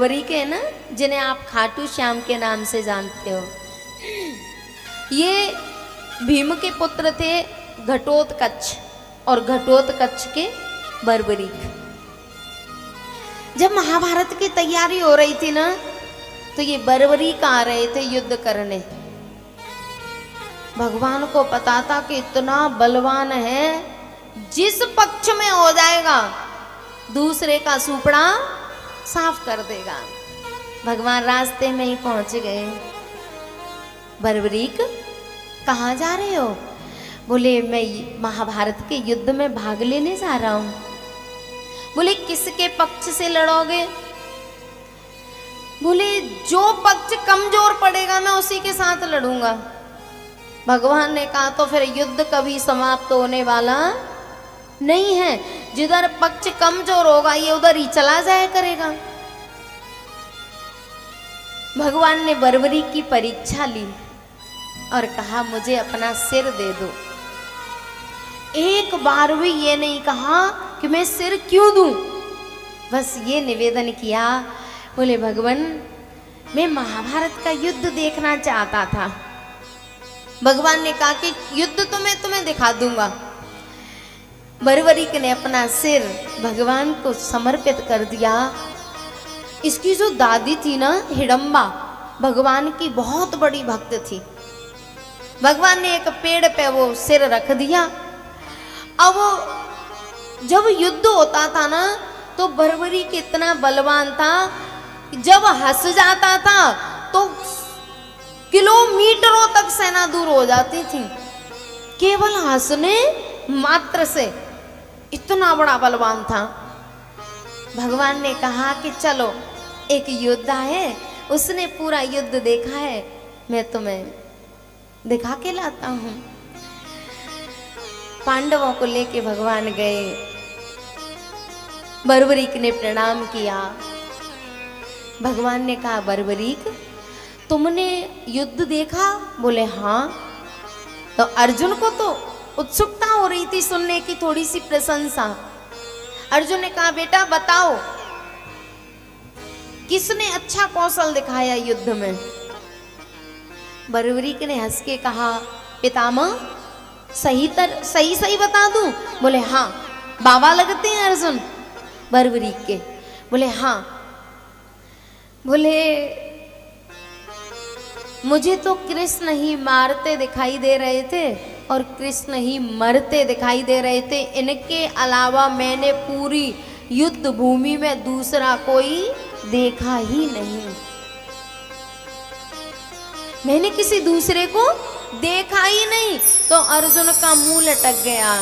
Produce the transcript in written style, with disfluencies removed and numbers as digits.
बरबरी के ना, जिन्हें आप खाटू श्याम के नाम से जानते हो, ये भीम के पुत्र थे घटोत्कच और घटोत्कच के बर्बरीक। जब महाभारत की तैयारी हो रही थी ना, तो ये बर्बरीक आ रहे थे युद्ध करने। भगवान को पता था कि इतना बलवान है, जिस पक्ष में हो जाएगा दूसरे का सुपड़ा साफ कर देगा। भगवान रास्ते में ही पहुंच गए। बर्बरीक, कहाँ जा रहे हो? बोले मैं महाभारत के युद्ध में भाग लेने जा रहा हूं। बोले किसके पक्ष से लड़ोगे? बोले जो पक्ष कमजोर पड़ेगा मैं उसी के साथ लड़ूंगा। भगवान ने कहा तो फिर युद्ध कभी समाप्त होने वाला नहीं है, जिधर पक्ष कमजोर होगा ये उधर ही चला जाया करेगा। भगवान ने बर्बरी की परीक्षा ली और कहा मुझे अपना सिर दे दो। एक बार भी ये नहीं कहा कि मैं सिर क्यों दूं, बस ये निवेदन किया। बोले भगवान मैं महाभारत का युद्ध देखना चाहता था। भगवान ने कहा कि युद्ध तो मैं तुम्हें दिखा दूंगा। बर्बरीक ने अपना सिर भगवान को समर्पित कर दिया। इसकी जो दादी थी ना हिडम्बा, भगवान की बहुत बड़ी भक्त थी। भगवान ने एक पेड़ पे वो सिर रख दिया। अब जब युद्ध होता था ना, तो बर्बरीक इतना बलवान था, जब हंस जाता था तो किलोमीटरों तक सेना दूर हो जाती थी, केवल हंसने मात्र से। इतना बड़ा बलवान था। भगवान ने कहा कि चलो एक योद्धा है, उसने पूरा युद्ध देखा है, मैं तुम्हें दिखा के लाता हूं। पांडवों को लेके भगवान गए। बर्बरीक ने प्रणाम किया। भगवान ने कहा बर्बरीक तुमने युद्ध देखा? बोले हाँ। तो अर्जुन को तो उत्सुकता हो रही थी सुनने की, थोड़ी सी प्रशंसा। अर्जुन ने कहा बेटा बताओ किसने अच्छा कौशल दिखाया युद्ध में? बर्बरीक ने हंस के कहा पितामह सही बता दूं? बोले हाँ। बाबा लगते हैं अर्जुन बर्बरीक के? बोले हाँ। बोले मुझे तो कृष्ण ही मारते दिखाई दे रहे थे और कृष्ण ही मरते दिखाई दे रहे थे। इनके अलावा मैंने पूरी युद्ध भूमि में दूसरा कोई देखा ही नहीं। मैंने किसी दूसरे को देखा ही नहीं। तो अर्जुन का मुंह लटक गया।